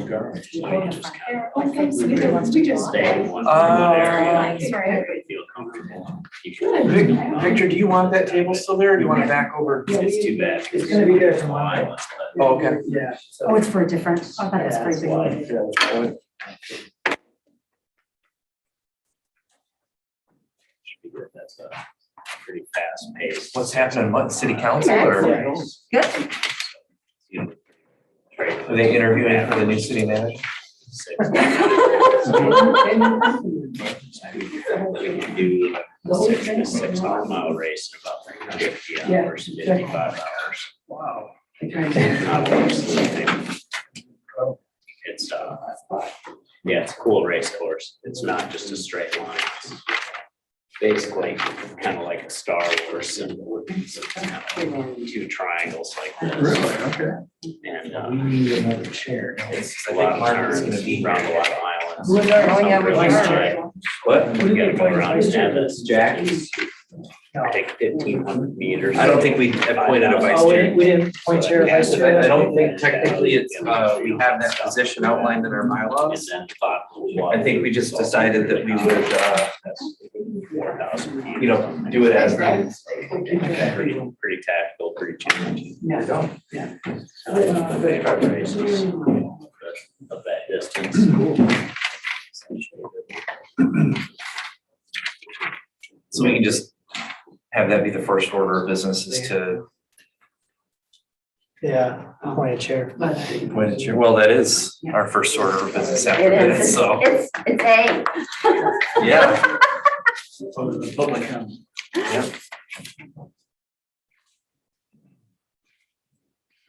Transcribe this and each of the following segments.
Stay in one area. Feel comfortable. Victor, do you want that table still there, or do you want it back over? It's too bad. It's gonna be there tomorrow. Oh, okay. Yeah. Oh, it's for a different, I thought it was for a big one. Should be good. That's a pretty fast pace. What's happening, what, city council or? Good. Are they interviewing for the new city manager? We can do a 600 mile race in about 50 hours, 55 hours. Wow. It's yeah, it's a cool race course. It's not just a straight line. It's basically kind of like a Star Wars symbol. It's kind of two triangles like this. Really? Okay. And We need another chair. it's a lot of turns around a lot of islands. Oh, yeah, we're Vice sure. chair. What? We gotta go around and have this, Jack? I think 1,500 meters. I don't think we appointed a vice Oh, chair. we didn't point chair, vice chair. I don't think technically it's, we have that position outlined in our And bylaws. then thought, I think we just decided that we would, 4,000 you know, do it as needed. Pretty tactical, pretty challenging. Yeah. Races of that distance. So we can just have that be the first order of business is to Yeah, point a chair. appoint a chair. Well, that is our first order of business after It minutes, is, so, it's A. yeah. The public comes. Yeah.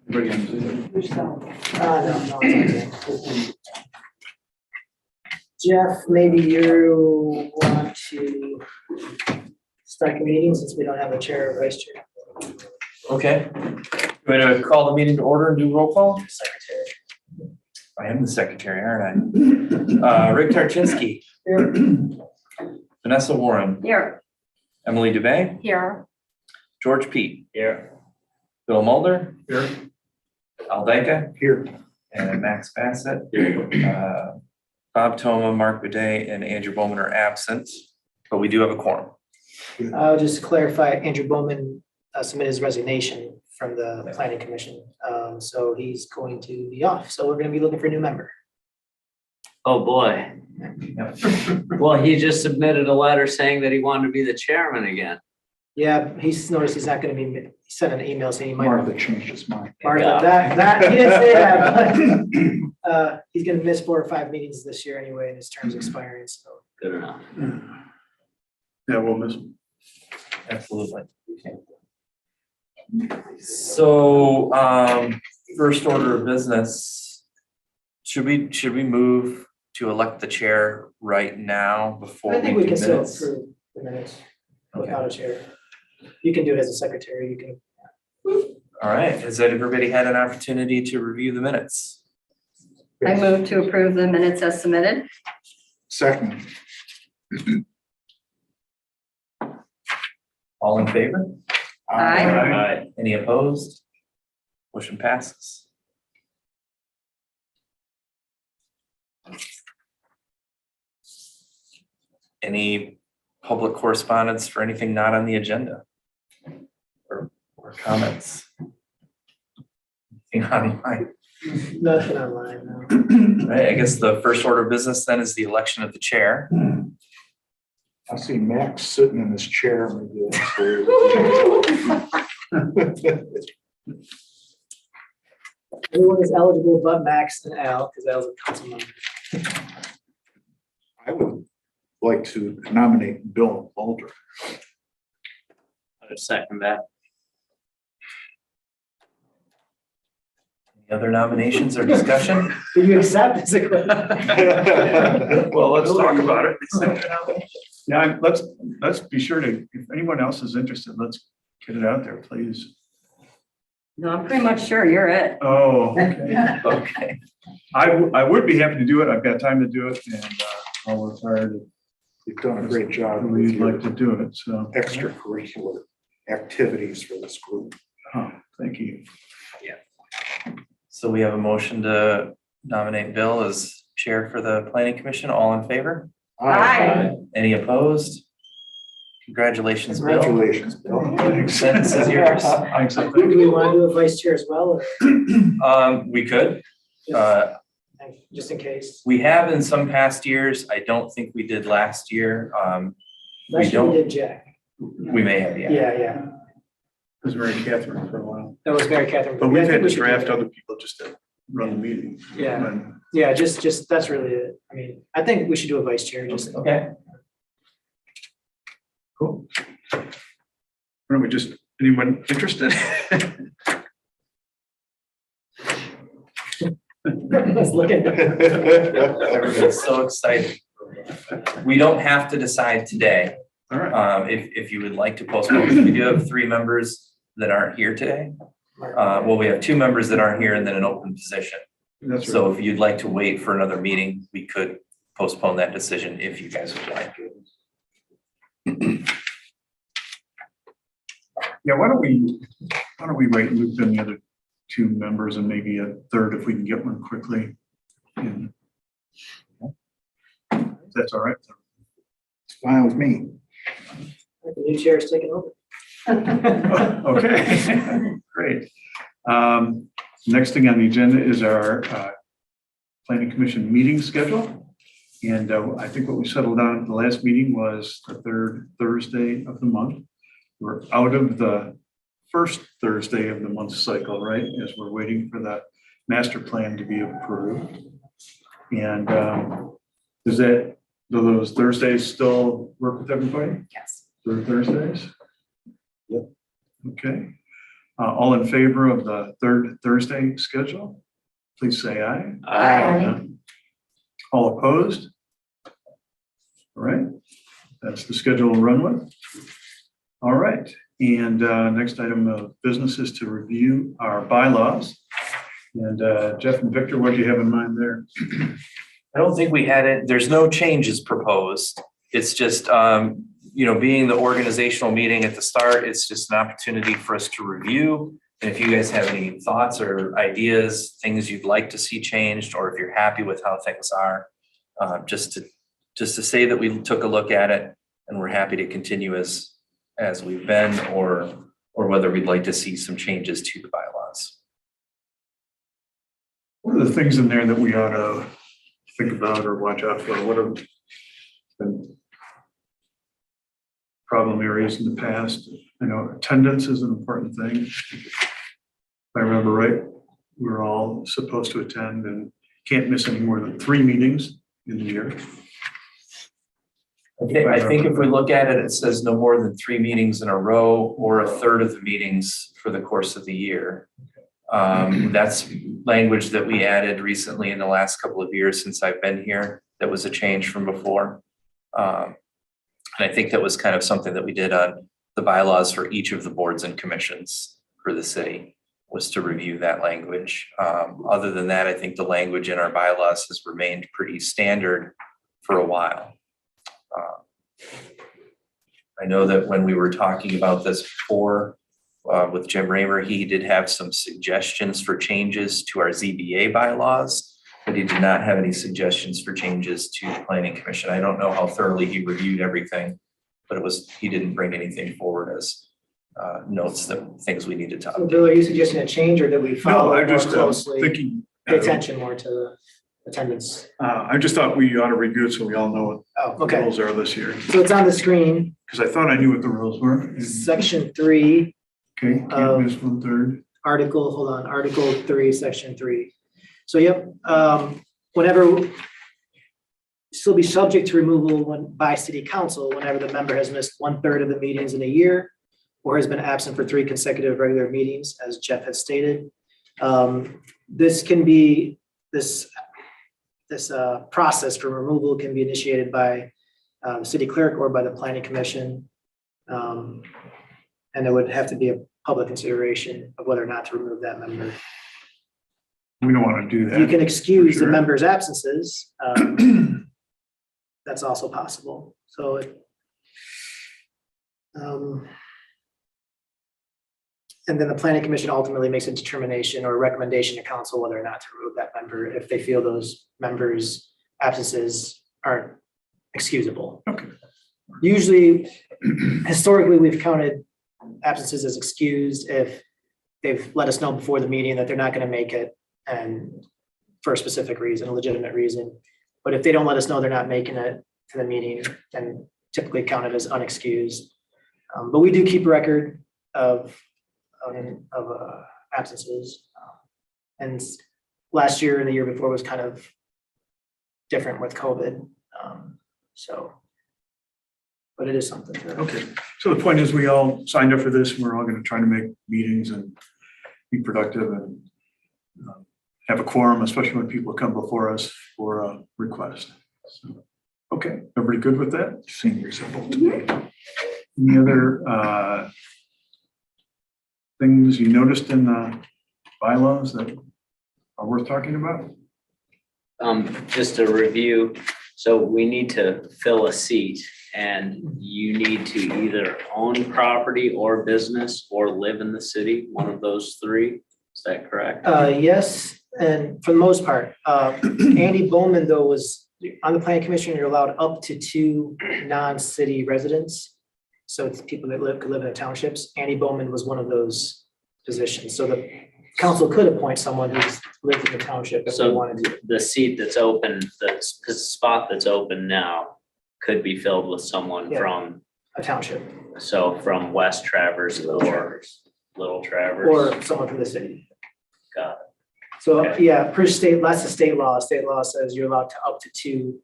No, it's okay. Jeff, maybe you want to start the meeting since we don't have a chair or vice chair. Okay. We're gonna call the meeting to order and do roll call? Secretary. I am the secretary, aren't I? Rick Tarczynski, Here. Vanessa Warren, Here. Emily Dubay, Here. George Pete, Here. Bill Mulder, Here. Al Dyke, Here. and Max Bassett. Bob Toma, Mark Bidet, and Andrew Bowman are absent, but we do have a quorum. I'll just clarify, Andrew Bowman submitted his resignation from the planning commission. So he's going to be off. So we're gonna be looking for a new member. Oh, boy. Well, he just submitted a letter saying that he wanted to be the chairman again. Yeah, he's noticed he's not gonna be, he sent an email saying he might. Martha changed his mind. Martha, Yeah. that, he didn't say that, but, he's gonna miss 4 or 5 meetings this year anyway, and his term's expiring, so. Good enough. Yeah, we'll miss him. Absolutely. So, first order of business, should we move to elect the chair right now before I we think we do can still minutes? approve the minutes Okay. without a chair. You can do it as a secretary, you can. All right, has everybody had an opportunity to review the minutes? I move to approve the minutes as submitted. Second, All in favor? Aye. Any opposed? Motion passes. Any public correspondence for anything not on the agenda? Or comments? Anything online? Nothing online, no. Right, I guess the first order of business then is the election of the chair. I see Max sitting in his chair. Maybe that's where- Everyone is eligible but Max and Al, because Al's a council member. I would like to nominate Bill Mulder. I would second that. Any other nominations or discussion? Do you accept as a? Well, let's talk about it. Yeah, let's be sure to, if anyone else is interested, let's get it out there, please. No, I'm pretty much sure you're it. Oh, okay. Okay, I would be happy to do it. I've got time to do it and I'll work hard. You've done a great job with We'd your like to do it, so. extracurricular activities for this group. Oh, thank you. so we have a motion to nominate Bill as chair for the planning commission. All in favor? Aye. Any opposed? Congratulations, Bill. Congratulations, Bill. Thanks. Sentence is yours. Thanks, I Do think. we want to do a vice chair as well, We could. or just in case? We have in some past years. I don't think we did last year. Last year we don't- did Jack. We may have, yeah. Yeah. It was Mary Catherine for a while. That was Mary Catherine. But Yeah, I we've think had we to should do draft that. other people just to run the meeting. Yeah. And Yeah, just, that's really it. I mean, I think we should do a vice chair, just. Okay. Cool. Why don't we just, anyone interested? I was looking. Everybody's so excited. We don't have to decide today. All right. If you would like to postpone, we do have 3 members that aren't here today. Well, we have 2 members that aren't here and then an open position. That's right. So if you'd like to wait for another meeting, we could postpone that decision if you guys would like. Yeah, why don't we wait and loop in the other 2 members and maybe a third if we can get one quickly. And if that's all right. It's fine with me. The new chair is taking over. Okay, great. Next thing on the agenda is our planning commission meeting schedule. And I think what we settled on at the last meeting was the 3rd Thursday of the month. We're out of the first Thursday of the month cycle, right? As we're waiting for the master plan to be approved. And do those Thursdays still work with everybody? Yes. 3rd Thursdays? Yep. Okay. All in favor of the 3rd Thursday schedule? Please say aye. Aye. All opposed? All right, that's the schedule we'll run with. All right, and next item of business is to review our bylaws. And Jeff and Victor, what do you have in mind there? I don't think we had it. There's no changes proposed. It's just, being the organizational meeting at the start, it's just an opportunity for us to review. And if you guys have any thoughts or ideas, things you'd like to see changed, or if you're happy with how things are, just to say that we took a look at it and we're happy to continue as we've been, or whether we'd like to see some changes to the bylaws. What are the things in there that we ought to think about or watch out for? What have been problem areas in the past? I know attendance is an important thing. If I remember right, we're all supposed to attend and can't miss any more than 3 meetings in the year. I think if we look at it, it says no more than 3 meetings in a row or a third of the meetings for the course of the year. That's language that we added recently in the last couple of years since I've been here. That was a change from before. And I think that was kind of something that we did on the bylaws for each of the boards and commissions for the city, was to review that language. Other than that, I think the language in our bylaws has remained pretty standard for a while. I know that when we were talking about this before with Jim Raymer, he did have some suggestions for changes to our ZBA bylaws, but he did not have any suggestions for changes to the planning commission. I don't know how thoroughly he reviewed everything, but he didn't bring anything forward as notes that things we needed to So update. Bill, are you suggesting a change, or that we No, follow I'm more just closely, thinking. pay attention more to the attendance? I just thought we ought to review it so we all know what Oh, the okay. rules are this year. So it's on the screen, Because I thought I knew what the rules were. section 3, Okay, can't miss 1/3. Article 3, section 3. So, yep, whenever, still be subject to removal by city council whenever the member has missed 1/3 of the meetings in a year or has been absent for 3 consecutive regular meetings, as Jeff has stated. This can be, this process for removal can be initiated by the city clerk or by the planning commission. And there would have to be a public consideration of whether or not to remove that member. We don't want to do that. You can excuse the sure. member's absences. That's also possible. So, And then the planning commission ultimately makes a determination or a recommendation to council whether or not to remove that member if they feel those members' absences aren't excusable. Okay. Usually, historically, we've counted absences as excused if they've let us know before the meeting that they're not going to make it and for a specific reason, a legitimate reason. But if they don't let us know they're not making it to the meeting, then typically count it as unexcused. But we do keep a record of absences. And last year and the year before was kind of different with COVID. So, but it is something. Okay, so the point is we all signed up for this and we're all gonna try to make meetings and be productive and have a quorum, especially when people come before us for a request. So, okay, everybody good with that? Seemed reasonable to me. Any other things you noticed in the bylaws that are worth talking about? Just a review. So we need to fill a seat and you need to either own property or business or live in the city, one of those three. Is that correct? Yes, and for the most part, Andy Bowman though was on the planning commission, you're allowed up to 2 non-city residents. So it's people that could live in the townships. Andy Bowman was one of those positions. So the council could appoint someone who's lived in the township if they So wanted to. the seat that's open, the spot that's open now could be filled with someone Yeah. from, A township so from West Traverse or Little Traverse. or someone from the city. Got it. So, Okay. yeah, per state, that's the state law. State law says you're allowed to up to 2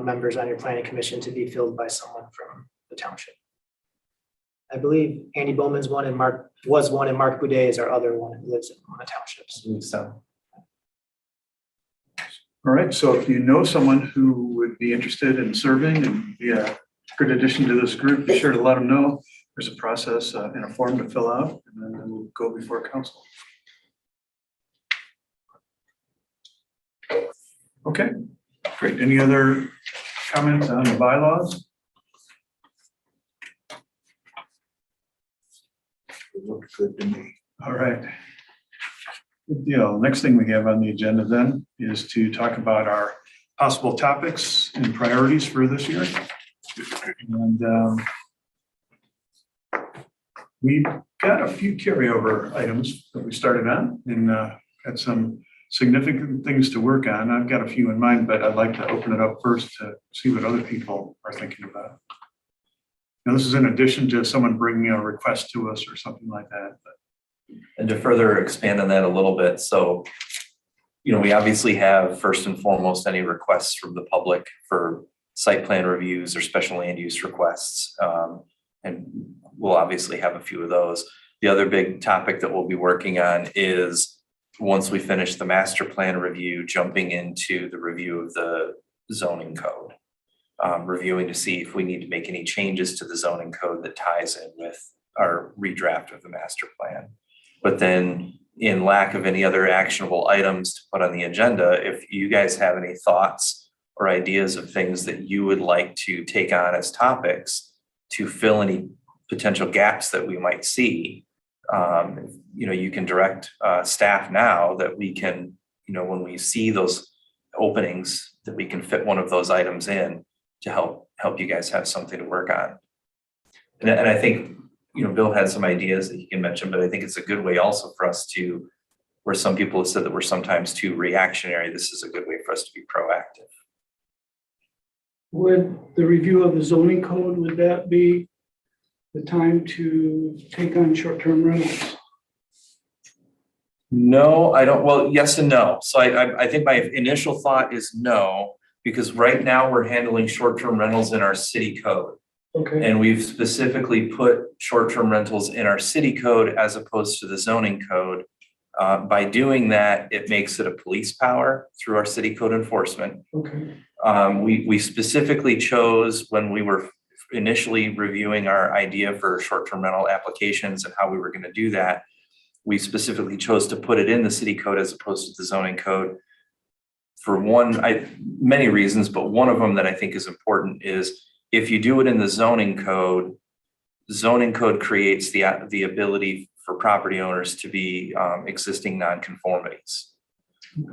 members on your planning commission to be filled by someone from the township. I believe Andy Bowman's one and Mark Boudet is our other one who lives in one of the townships. So, All right, so if you know someone who would be interested in serving and be a good addition to this group, be sure to let them know. There's a process and a form to fill out, and then we'll go before council. Okay, great. Any other comments on the bylaws? It looked good to me. All right. Good deal. Next thing we have on the agenda then is to talk about our possible topics and priorities for this year. And we've got a few carryover items that we started on and had some significant things to work on. I've got a few in mind, but I'd like to open it up first to see what other people are thinking about. Now, this is in addition to someone bringing a request to us or something like that. and to further expand on that a little bit, so, we obviously have first and foremost any requests from the public for site plan reviews or special land use requests. And we'll obviously have a few of those. The other big topic that we'll be working on is, once we finish the master plan review, jumping into the review of the zoning code. Reviewing to see if we need to make any changes to the zoning code that ties in with our redraft of the master plan. But then, in lack of any other actionable items to put on the agenda, if you guys have any thoughts or ideas of things that you would like to take on as topics to fill any potential gaps that we might see, you can direct staff now that we can, when we see those openings, that we can fit one of those items in to help you guys have something to work on. And I think, Bill had some ideas that he can mention, but I think it's a good way also for us to, where some people have said that we're sometimes too reactionary, this is a good way for us to be proactive. Would the review of the zoning code, would that be the time to take on short-term rentals? No, I don't. Well, yes and no. So I think my initial thought is no, because right now we're handling short-term rentals in our city code. Okay, And we've specifically put short-term rentals in our city code as opposed to the zoning code. By doing that, it makes it a police power through our city code enforcement. okay, We specifically chose, when we were initially reviewing our idea for short-term rental applications and how we were going to do that, we specifically chose to put it in the city code as opposed to the zoning code for many reasons, but one of them that I think is important is, if you do it in the zoning code creates the ability for property owners to be existing nonconformities.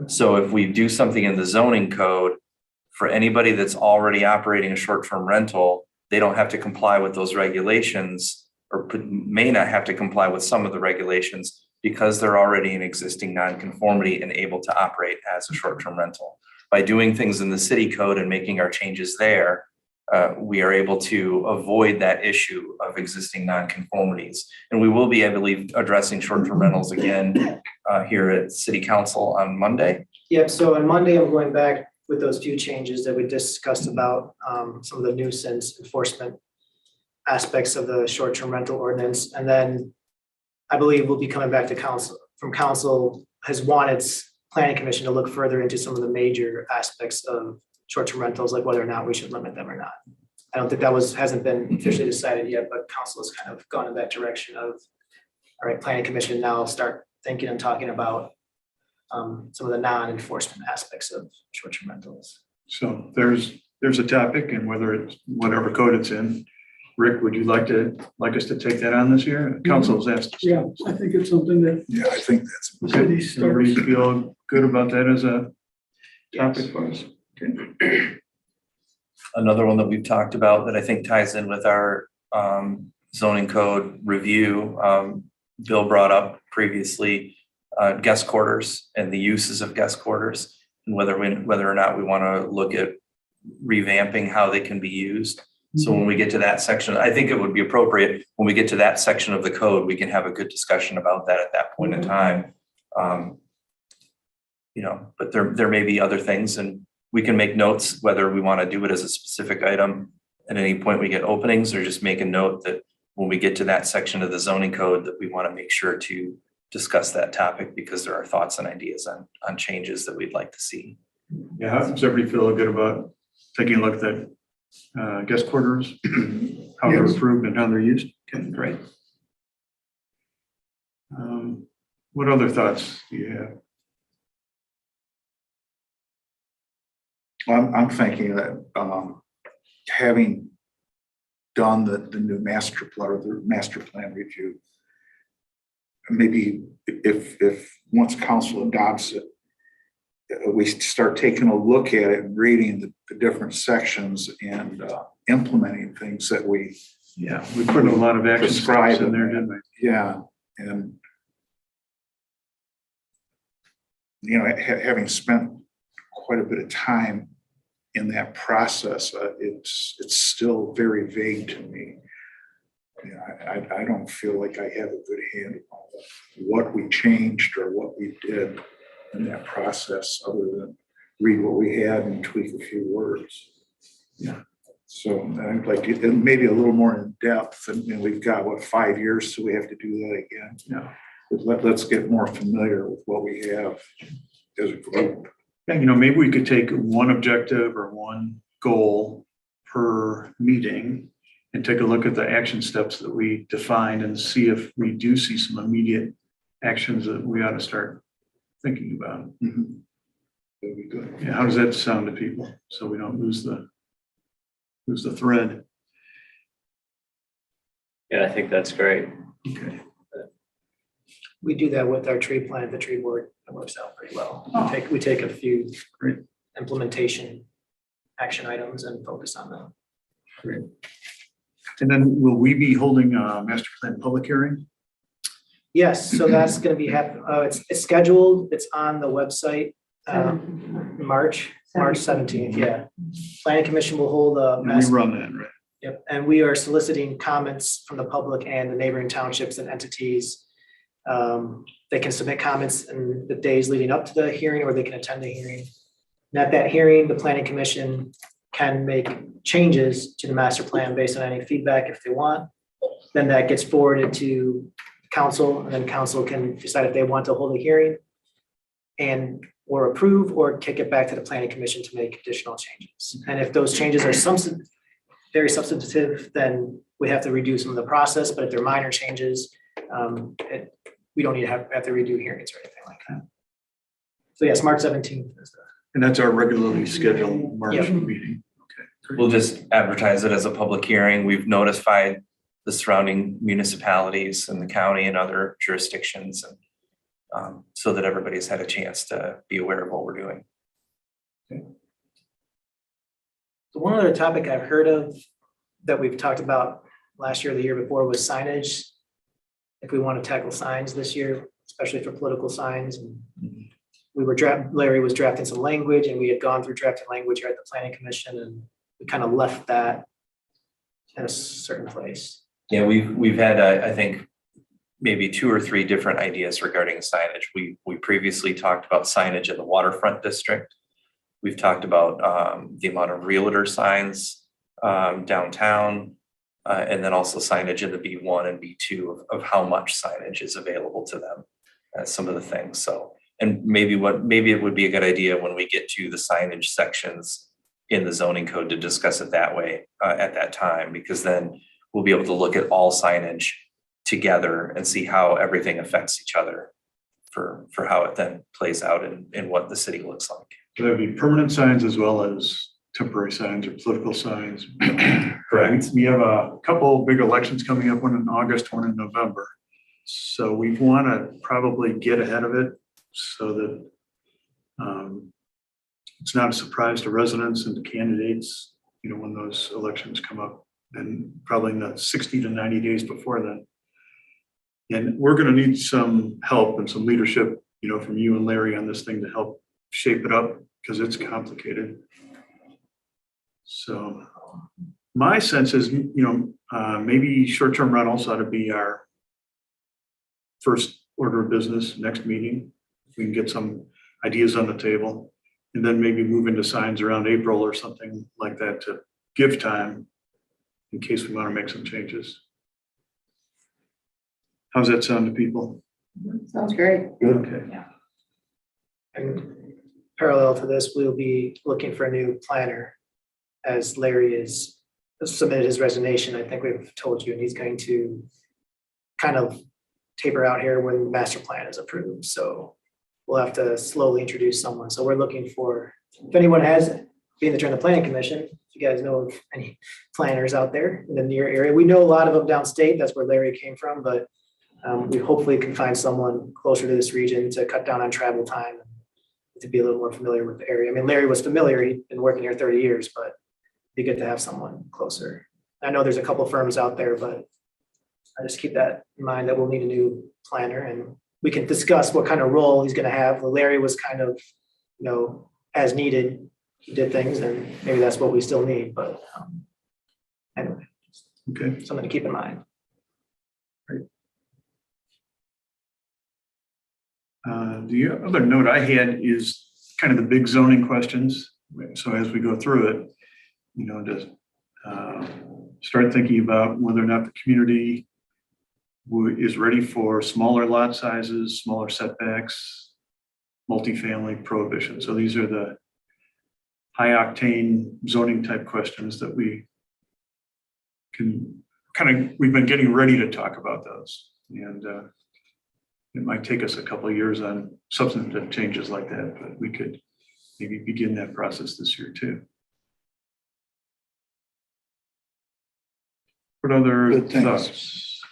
So if we do something in the zoning code, for anybody that's already operating a short-term rental, they don't have to comply with those regulations or may not have to comply with some of the regulations because they're already an existing nonconformity and able to operate as a short-term rental. By doing things in the city code and making our changes there, we are able to avoid that issue of existing nonconformities. And we will be, I believe, addressing short-term rentals again here at City Council on Monday. Yep, so on Monday, I'm going back with those few changes that we discussed about some of the nuisance enforcement aspects of the short-term rental ordinance. And then I believe we'll be coming back to council, from council has wanted planning commission to look further into some of the major aspects of short-term rentals, like whether or not we should limit them or not. I don't think that hasn't been officially decided yet, but council has kind of gone in that direction of, all right, planning commission now start thinking and talking about some of the non-enforcement aspects of short-term rentals. So there's a topic, and whether it's whatever code it's in. Rick, would you like us to take that on this year? Council has asked us. Yeah, I think it's something that Yeah, I think that's. the city Everybody starts. feel good about that as a topic for us? Okay. Another one that we've talked about that I think ties in with our zoning code review, Bill brought up previously, guest quarters and the uses of guest quarters, and whether or not we want to look at revamping how they can be used. So when we get to that section, I think it would be appropriate when we get to that section of the code, we can have a good discussion about that at that point in time. But there may be other things, and we can make notes whether we want to do it as a specific item at any point we get openings, or just make a note that when we get to that section of the zoning code that we want to make sure to discuss that topic because there are thoughts and ideas on changes that we'd like to see. Yeah, how does everybody feel good about taking a look at that guest quarters, how they're approved and how they're used? Okay, great. What other thoughts do you have? I'm thinking that having done the new master plan or the master plan review, maybe if once council adopts it, we start taking a look at it and reading the different sections and implementing things that we. Yeah, we put a lot of action steps in there, didn't we? Yeah, and having spent quite a bit of time in that process, it's still very vague to me. I don't feel like I have a good handle on what we changed or what we did in that process, other than read what we had and tweak a few words. Yeah. So I'd like to, maybe a little more in depth, and we've got 5 years, so we have to do that again. Yeah. Let's get more familiar with what we have as a group. Yeah, maybe we could take one objective or one goal per meeting and take a look at the action steps that we defined and see if we do see some immediate actions that we ought to start thinking about. Mm-hmm. That'd be good. Yeah, how does that sound to people? So we don't lose the thread. Yeah, I think that's great. Okay. We do that with our tree plan, the tree board, it works out pretty well. Oh. We take a few Great. implementation action items and focus on them. Great. And then will we be holding a master plan public hearing? Yes, so that's gonna be it's scheduled, it's on the website, March 17th, yeah. Planning Commission will hold a And we run that, right? Yep, and we are soliciting comments from the public and the neighboring townships and entities. They can submit comments in the days leading up to the hearing, or they can attend the hearing. And at that hearing, the Planning Commission can make changes to the master plan based on any feedback if they want. Then that gets forwarded to council, and then council can decide if they want to hold a hearing and or approve or kick it back to the Planning Commission to make additional changes. And if those changes are very substantive, then we have to redo some of the process, but if they're minor changes, we don't need to have to redo hearings or anything like that. So yes, March 17th is the. And that's our regularly scheduled March Yep. meeting. Okay. We'll just advertise it as a public hearing. We've notified the surrounding municipalities and the county and other jurisdictions, and so that everybody's had a chance to be aware of what we're doing. So one other topic I've heard of that we've talked about last year or the year before was signage. If we want to tackle signs this year, especially for political signs. And Larry was drafting some language, and we had gone through drafting language here at the planning commission, and we kind of left that in a certain place. Yeah, we've had, I think, maybe 2 or 3 different ideas regarding signage. We previously talked about signage in the waterfront district. We've talked about the amount of realtor signs downtown, and then also signage in the B1 and B2 of how much signage is available to them, some of the things. So, and maybe it would be a good idea when we get to the signage sections in the zoning code to discuss it that way at that time, because then we'll be able to look at all signage together and see how everything affects each other for how it then plays out in what the city looks like. There'd be permanent signs as well as temporary signs or political signs. Correct. We have a couple big elections coming up, one in August, one in November. So we want to probably get ahead of it so that it's not a surprise to residents and to candidates, when those elections come up, and probably in the 60 to 90 days before then. And we're going to need some help and some leadership, from you and Larry on this thing to help shape it up, because it's complicated. So my sense is, maybe short-term rentals ought to be our first order of business next meeting. We can get some ideas on the table, and then maybe move into signs around April or something like that to give time in case we want to make some changes. How's that sound to people? Sounds great. Okay. And parallel to this, we'll be looking for a new planner, as Larry has submitted his resignation. I think we've told you, and he's going to kind of taper out here when the master plan is approved. So we'll have to slowly introduce someone. So we're looking for, if anyone has, being that you're in the planning commission, if you guys know of any planners out there in the near area. We know a lot of them downstate. That's where Larry came from, but we hopefully can find someone closer to this region to cut down on travel time, to be a little more familiar with the area. I mean, Larry was familiar. He'd been working here 30 years, but it'd be good to have someone closer. I know there's a couple firms out there, but I just keep that in mind that we'll need a new planner, and we can discuss what kind of role he's going to have. Larry was kind of, as needed, he did things, and maybe that's what we still need, but anyway, Okay. something to keep in mind. The other note I had is kind of the big zoning questions. So as we go through it, to start thinking about whether or not the community is ready for smaller lot sizes, smaller setbacks, multifamily prohibition. So these are the high octane zoning type questions that we can we've been getting ready to talk about those. And it might take us a couple of years on substantive changes like that, but we could maybe begin that process this year too. What other Good, thanks. thoughts?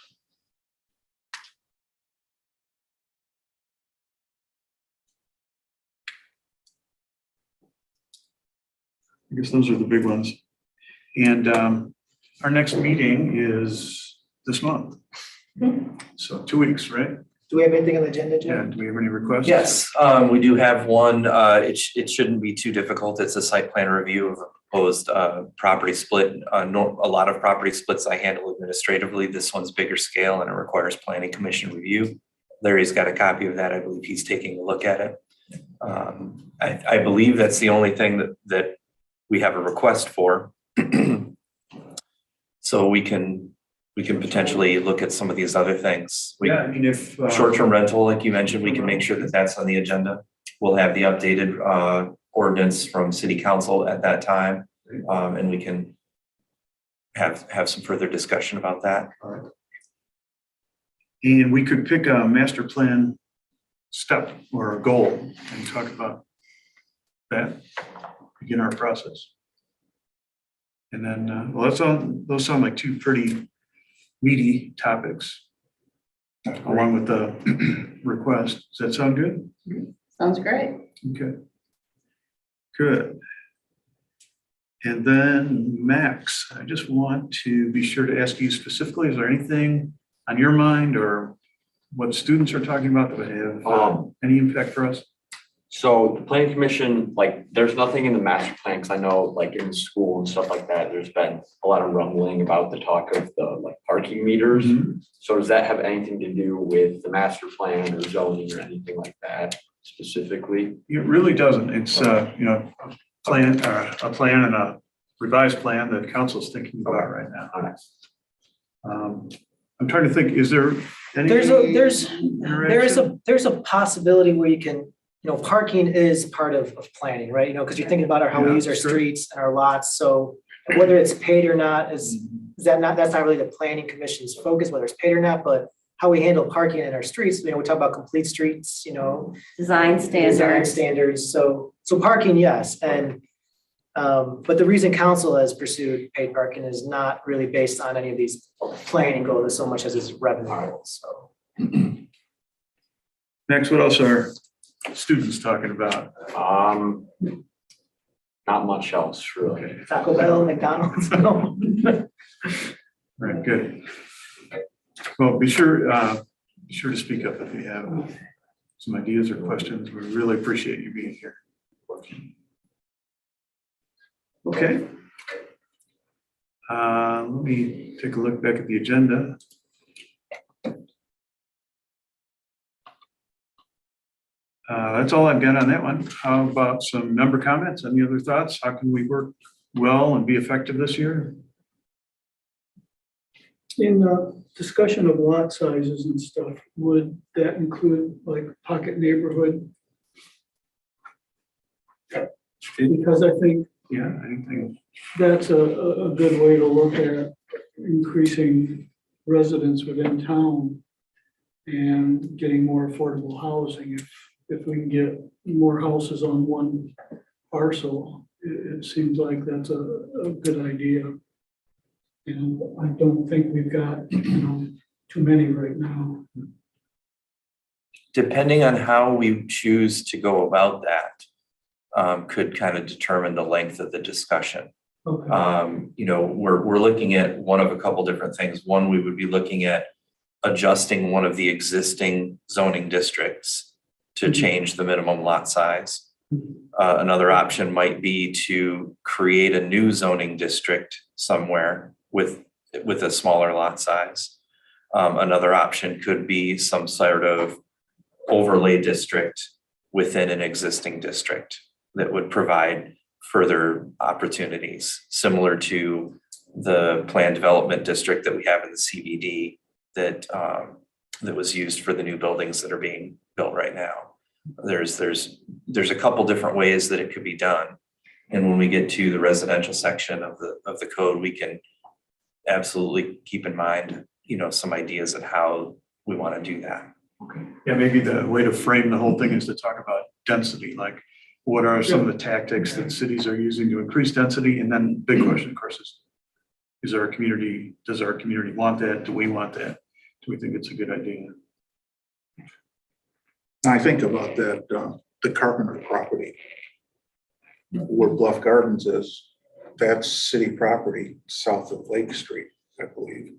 I guess those are the big ones. And our next meeting is this month. So 2 weeks, right? Do we have anything on the agenda, Jim? Yeah, do we have any requests? Yes, we do have one. It shouldn't be too difficult. It's a site plan review of a proposed property split. A lot of property splits I handle administratively. This one's bigger scale and it requires planning commission review. Larry's got a copy of that. I believe he's taking a look at it. I believe that's the only thing that we have a request for. So we can potentially look at some of these other things. Yeah, I mean, if Short-term rental, like you mentioned, we can make sure that that's on the agenda. We'll have the updated ordinance from city council at that time. And we can have some further discussion about that. and we could pick a master plan step or a goal and talk about that, begin our process. And then, well, those sound like two pretty meaty topics along with the request. Does that sound good? Sounds great. Okay. Good. And then Max, I just want to be sure to ask you specifically, is there anything on your mind or what students are talking about that would have any impact for us? So the planning commission, like, there's nothing in the master plan, because I know like in school and stuff like that, there's been a lot of rumbling about the talk of the like parking meters. So does that have anything to do with the master plan or zoning or anything like that specifically? It really doesn't. It's, a plan and a revised plan that council's thinking about right now. All right. I'm trying to think, is there any? There's a possibility where you can, parking is part of planning, right? Because you're thinking about how we use our streets and our lots. So whether it's paid or not, that's not really the planning commission's focus, whether it's paid or not, but how we handle parking in our streets. We talk about complete streets, Design standards. standards. So parking, yes. And, but the reason council has pursued paid parking is not really based on any of these planning goals so much as its revenue goals, so. Next, what else are students talking about? Not much else really. Okay, Taco Bell, McDonald's. all right, good. Well, be sure to speak up if you have some ideas or questions. We really appreciate you being here. Okay. Let me take a look back at the agenda. That's all I've got on that one. How about some member comments? Any other thoughts? How can we work well and be effective this year? In the discussion of lot sizes and stuff, would that include like pocket neighborhood? Because I think Yeah, anything? that's a good way to look at increasing residents within town and getting more affordable housing. If we can get more houses on one parcel, it seems like that's a good idea. And I don't think we've got, too many right now. Depending on how we choose to go about that, could kind of determine the length of the discussion. Okay. We're looking at one of a couple different things. One, we would be looking at adjusting one of the existing zoning districts to change the minimum lot size. Another option might be to create a new zoning district somewhere with a smaller lot size. Another option could be some sort of overlay district within an existing district that would provide further opportunities, similar to the planned development district that we have in the CBD that was used for the new buildings that are being built right now. There's a couple different ways that it could be done. And when we get to the residential section of the code, we can absolutely keep in mind, some ideas of how we want to do that. Okay. Yeah, maybe the way to frame the whole thing is to talk about density, like what are some of the tactics that cities are using to increase density? And then big question, of course, does our community want that? Do we want that? Do we think it's a good idea? I think about that, the Carpenter property, where Bluff Gardens is, that's city property south of Lake Street, I believe.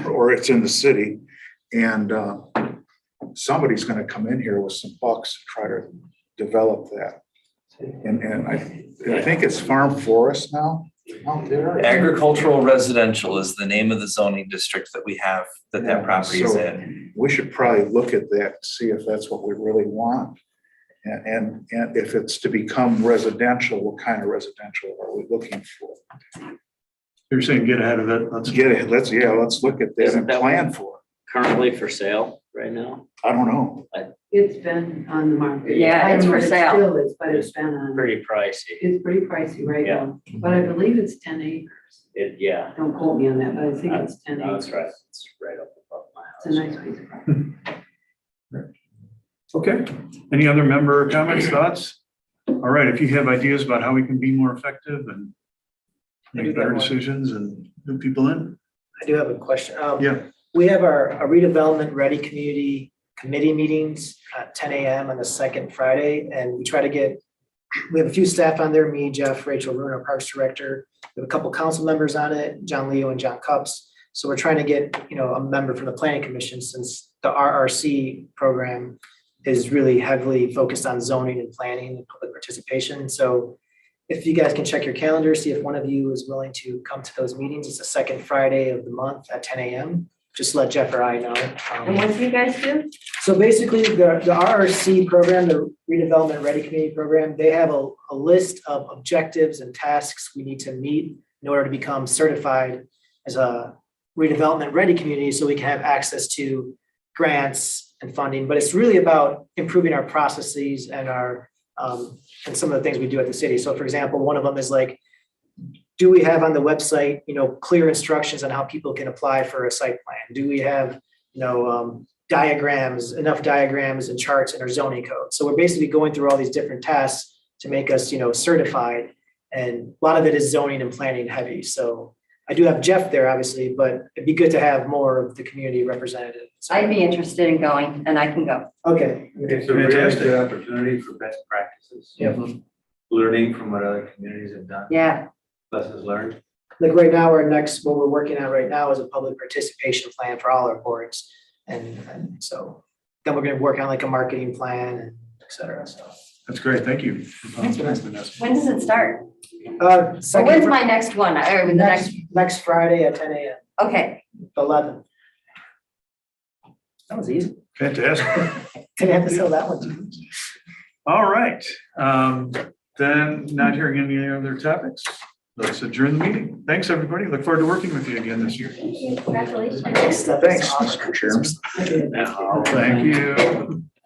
Or it's in the city, and somebody's gonna come in here with some bucks to try to develop that. And I think it's farm forest now out there. Agricultural residential is the name of the zoning district that we have, that property is So in. we should probably look at that, see if that's what we really want. And if it's to become residential, what kind of residential are we looking for? You're saying get ahead of it. Let's Get it, let's look at that Isn't and that plan for it. Currently for sale right now? I don't know. It's been on the market. Yeah, I don't it's know for if it sale. Still is, but it's been on, Pretty pricey. it's pretty pricey right Yeah. now, but I believe it's 10 acres. Yeah, Don't quote me on that, but I think it's 10 no, acres. that's right. It's right up above my It's a house. nice piece of property. Okay. Any other member comments, thoughts? All right, if you have ideas about how we can be more effective and make better decisions and move people in, I do have a question. Yeah. We have our redevelopment ready committee meetings at 10 a.m. on the second Friday, and we have a few staff on there, me, Jeff, Rachel Rune, our Parks Director. We have a couple council members on it, John Leo and John Cups. So we're trying to get, a member from the Planning Commission, since the RRC program is really heavily focused on zoning and planning and public participation. So if you guys can check your calendar, see if one of you is willing to come to those meetings. It's the second Friday of the month at 10 a.m. Just let Jeff or I know. And what do you guys do? So basically, the RRC program, the Redevelopment Ready Community Program, they have a list of objectives and tasks we need to meet in order to become certified as a redevelopment ready community, so we can have access to grants and funding. But it's really about improving our processes and and some of the things we do at the city. So for example, one of them is like, do we have on the website, clear instructions on how people can apply for a site plan? Do we have, enough diagrams and charts in our zoning code? So we're basically going through all these different tasks to make us, certified. And a lot of it is zoning and planning heavy. So I do have Jeff there, obviously, but it'd be good to have more of the community represented. I'd be interested in going, and I can go. Okay. It's a really good opportunity for best practices. Yep. Learning from what other communities have done, Yeah, lessons learned. Like right now, what we're working on right now is a public participation plan for all our boards. And so then we're gonna work on like a marketing plan and et cetera, so. That's great. Thank you. Thanks, Vanessa. when does it start? Or Second when's Fri- my next one? Or the next, next Friday at 10 a.m., okay. 11. That was easy. Fantastic. Didn't have to sell that one too. All right. Then not hearing any other topics, let's adjourn the meeting. Thanks, everybody. Look forward to working with you again this year. Congratulations. Thanks, Mr. Chairman. Thank you.